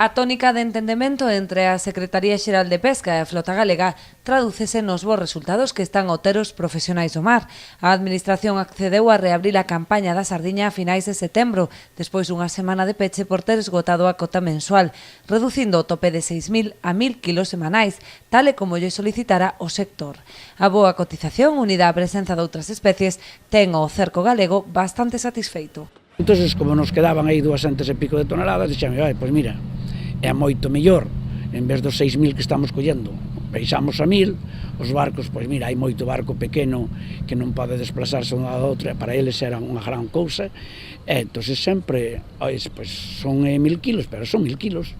A tónica de entendemento entre a Secretaría Xeral de Pesca e a Flota Galega tradúcese nos bons resultados que están a obter os profesionais do mar. A Administración accedeu a reabrir a campaña da sardiña a finais de setembro, despois dunha semana de peche por ter esgotado a cota mensual, reducindo o tope de 6.000 a 1.000 kilos semanais, tal e como lle solicitara o sector. A boa cotización, unida á presenza de outras especies, ten o cerco galego bastante satisfeito. Entón, como nos quedaban aí 200 e pico de toneladas, dixeme, pois mira, é moito mellor, en vez dos 6.000 que estamos collendo, peixamos a 1.000, os barcos, pois mira, hai moito barco pequeno que non pode desplazarse unha a outra, para eles era unha gran cousa, e entón sempre, pois son 1.000 kilos, pero son 1.000 kilos,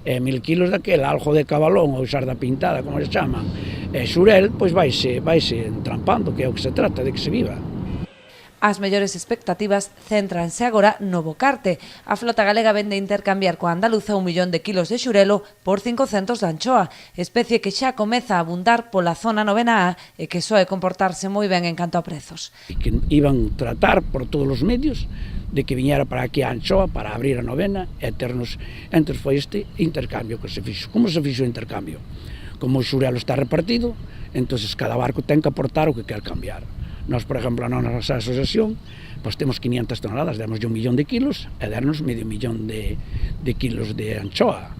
1.000 kilos daquele algo de cabalón ou sarda pintada, como se chaman, e xurel, pois vaise entrampando, que é o que se trata, de que se viva. As mellores expectativas céntranse agora no bocarte. A flota galega vende intercambiar coa andaluza 1 millón de kilos de xurelo por 500 de anchoa, especie que xa comeza a abundar pola zona 9A e que soe comportarse moi ben en canto a prezos. Que iban tratar por todos os medios de que viñera para aquí a anchoa para abrir a novena e ternos. Entón foi este intercambio que se fixo. Como se fixo o intercambio? Como o xurelo está repartido, entón cada barco ten que aportar o que quer cambiar. Nós, por exemplo, na nosa asociación, pois temos 500 toneladas, demos 1 millón de kilos e dernos medio millón de kilos de anchoa,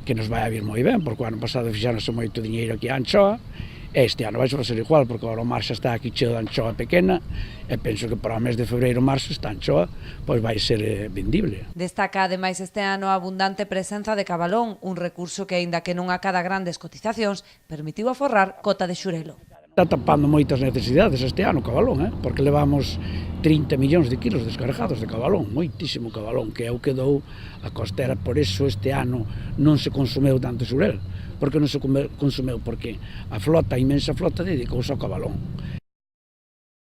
que nos vai a vir moi ben, porque o ano pasado fixáronse moito diñeiro aquí a anchoa, e este ano vai ser igual, porque o mar xa está aquí cheo de anchoa pequena, e penso que para o mes de febreiro marzo esta anchoa pois vai ser vendible. Destaca ademais este ano a abundante presenza de cabalón, un recurso que, aínda que non acada grandes cotizacións, permitiu aforrar cota de xurelo. Está tapando moitas necesidades este ano o cabalón, porque levamos 30 millóns de kilos descargados de cabalón, moitísimo cabalón, que é o que dou a costera. Por iso este ano non se consumeu tanto xurel. Por que non se consumeu? Porque a inmensa flota dedicouse ao cabalón.